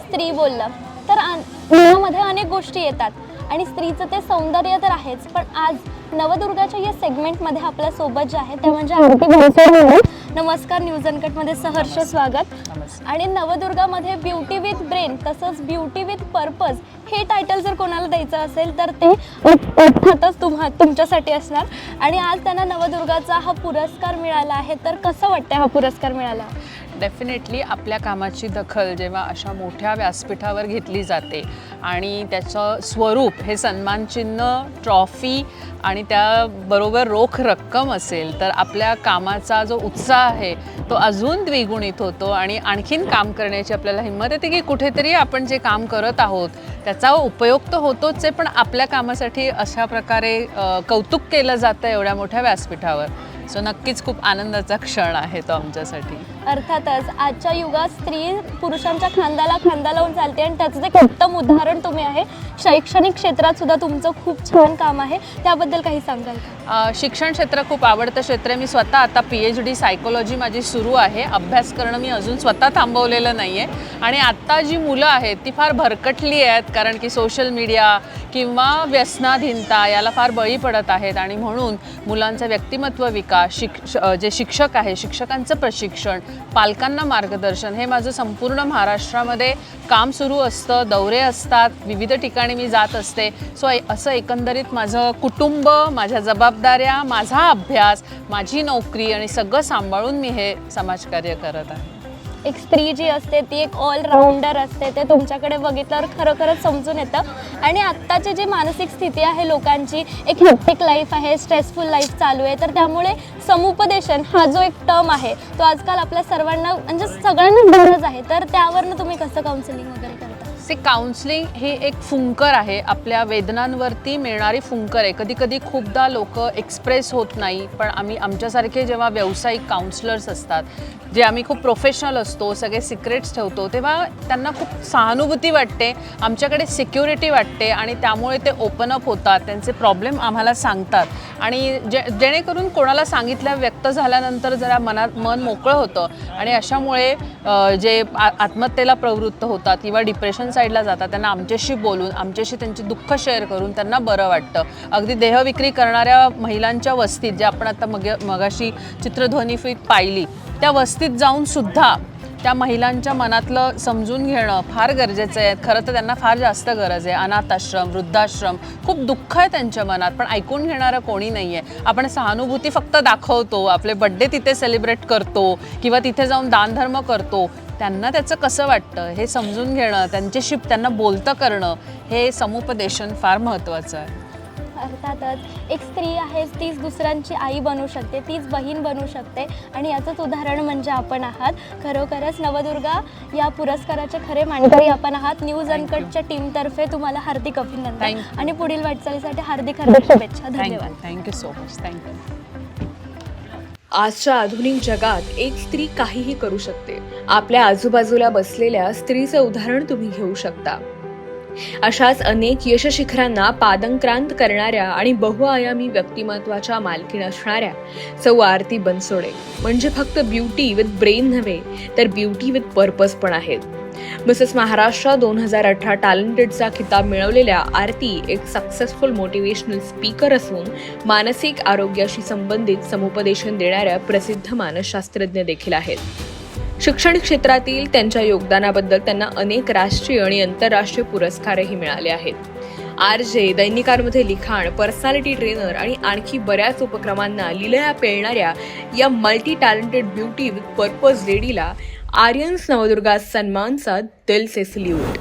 स्त्री बोललं तर मनामध्ये अनेक गोष्टी येतात आणि स्त्रीचं ते सौंदर्य तर आहेच, पण आज नवदुर्गाच्या या सेगमेंटमध्ये आपल्या सोबत जे आहे ते म्हणजे आरती बनसोड. नमस्कार, न्यूज अनकटमध्ये सहर्ष स्वागत. आणि नवदुर्गामध्ये ब्युटी विथ ब्रेन तसंच ब्युटी विथ पर्पज हे टायटल जर कोणाला द्यायचं असेल तर ते अर्थातच तुमच्यासाठी असणार. आणि आज त्यांना नवदुर्गाचा हा पुरस्कार मिळाला आहे, तर कसं वाटतं हा पुरस्कार मिळाला? डेफिनेटली आपल्या कामाची दखल जेव्हा अशा मोठ्या व्यासपीठावर घेतली जाते आणि त्याचं स्वरूप हे सन्मानचिन्ह, ट्रॉफी आणि त्याबरोबर रोख रक्कम असेल तर आपल्या कामाचा जो उत्साह आहे तो अजून द्विगुणित होतो आणि आणखीन काम करण्याची आपल्याला हिंमत येते की कुठेतरी आपण जे काम करत आहोत त्याचा उपयोग तर होतोच आहे, पण आपल्या कामासाठी अशा प्रकारे कौतुक केलं जातं एवढ्या मोठ्या व्यासपीठावर. सो नक्कीच खूप आनंदाचा क्षण आहे तो आमच्यासाठी. अर्थातच आजच्या युगात स्त्री पुरुषांच्या खांद्याला खांदा लावून चालते आणि त्याचं एक उत्तम उदाहरण तुम्ही आहे. शैक्षणिक क्षेत्रात सुद्धा तुमचं खूप छान काम आहे, त्याबद्दल काही सांगाल का? शिक्षण क्षेत्र खूप आवडतं क्षेत्र आहे. मी स्वतः आता PhD सायकोलॉजी माझी सुरू आहे. अभ्यास करणं मी अजून स्वतः थांबवलेलं नाही आहे. आणि आत्ता जी मुलं आहेत ती फार भरकटली आहेत, कारण की सोशल मीडिया किंवा व्यसनाधीनता याला फार बळी पडत आहेत. आणि म्हणून मुलांचा व्यक्तिमत्व विकास, जे शिक्षक आहे शिक्षकांचं प्रशिक्षण, पालकांना मार्गदर्शन हे माझं संपूर्ण महाराष्ट्रामध्ये काम सुरू असतं. दौरे असतात, विविध ठिकाणी मी जात असते. सो असं एकंदरीत माझं कुटुंब, माझ्या जबाबदाऱ्या, माझा अभ्यास, माझी नोकरी आणि सगळं सांभाळून मी हे समाजकार्य करत आहे. एक स्त्री जी असते ती एक ऑलराऊंडर असते, ते तुमच्याकडे बघितल्यावर खरोखरच समजून येतं. आणि आत्ताची जी मानसिक स्थिती आहे लोकांची, एक हेक्टिक लाईफ आहे, स्ट्रेसफुल लाईफ चालू आहे, तर त्यामुळे समुपदेशन हा जो एक टर्म आहे तो आजकाल आपल्या सर्वांना म्हणजे सगळ्यांना गरज आहे. तर त्यावरनं तुम्ही कसं काउन्सिलिंग वगैरे करता? काउन्सिलिंग ही एक फुंकर आहे, आपल्या वेदनांवरती मिळणारी फुंकर आहे. कधी कधी खूपदा लोक एक्सप्रेस होत नाही, पण आमच्यासारखे जेव्हा व्यावसायिक काउन्सलर्स असतात, जे आम्ही खूप प्रोफेशनल असतो, सगळे सिक्रेट्स ठेवतो, तेव्हा त्यांना खूप सहानुभूती वाटते, आमच्याकडे सिक्युरिटी वाटते आणि त्यामुळे ते ओपन अप होतात, त्यांचे प्रॉब्लेम आम्हाला सांगतात. आणि जेणेकरून कोणाला सांगितल्या व्यक्त झाल्यानंतर जरा मन मोकळं होतं. आणि अशामुळे जे आत्महत्येला प्रवृत्त होतात किंवा डिप्रेशन साईडला जातात त्यांना आमच्याशी बोलून, आमच्याशी त्यांचे दुःख शेअर करून त्यांना बरं वाटतं. अगदी देहविक्री करणाऱ्या महिलांच्या वस्तीत, जे आपण आता मगाशी चित्रध्वनीफीत पाहिली, त्या वस्तीत जाऊन सुद्धा त्या महिलांच्या मनातलं समजून घेणं फार गरजेचं आहे. खरं तर त्यांना फार जास्त गरज आहे. अनाथ आश्रम, वृद्धाश्रम, खूप दुःख आहे त्यांच्या मनात, पण ऐकून घेणारं कोणी नाही आहे. आपण सहानुभूती फक्त दाखवतो, आपले बड्डे तिथे सेलिब्रेट करतो किंवा तिथे जाऊन दानधर्म करतो. त्यांना त्याचं कसं वाटतं हे समजून घेणं, त्यांच्याशी त्यांना बोलतं करणं, हे समुपदेशन फार महत्त्वाचं आहे. अर्थातच एक स्त्री आहे तीच दुसऱ्यांची आई बनू शकते, तीच बहीण बनू शकते आणि याचंच उदाहरण म्हणजे आपण आहात. खरोखरच नवदुर्गा या पुरस्काराचे खरे मानकरी आपण आहात. न्यूज अनकटच्या टीमतर्फे तुम्हाला हार्दिक अभिनंदन आणि पुढील वाटचालीसाठी हार्दिक शुभेच्छा. धन्यवाद. Thank you so much. थँक्यू. आजच्या आधुनिक जगात एक स्त्री काहीही करू शकते. आपल्या आजूबाजूला बसलेल्या स्त्रीचं उदाहरण तुम्ही घेऊ शकता. अशाच अनेक यशशिखरांना पादांक्रांत करणाऱ्या आणि बहुआयामी व्यक्तिमत्वाच्या मालकीण असणाऱ्या सौ आरती बनसोडे म्हणजे फक्त ब्युटी विथ ब्रेन नव्हे तर ब्युटी विथ पर्पज पण आहेत. मिसेस महाराष्ट्र 2018 टॅलेंटेडचा खिताब मिळवलेल्या आरती एक सक्सेसफुल मोटिवेशनल स्पीकर असून मानसिक आरोग्याशी संबंधित समुपदेशन देणाऱ्या प्रसिद्ध मानसशास्त्रज्ञ देखील आहेत. शिक्षण क्षेत्रातील त्यांच्या योगदानाबद्दल त्यांना अनेक राष्ट्रीय आणि आंतरराष्ट्रीय पुरस्कारही मिळाले आहेत. RJ, दैनिकांमध्ये लिखाण, पर्सनॅलिटी ट्रेनर आणि आणखी बऱ्याच उपक्रमांना लिलया पेलणाऱ्या या multi talented beauty with purpose लेडीला आर्यन्स नवदुर्गा सन्मानचा दिल से सल्यूट.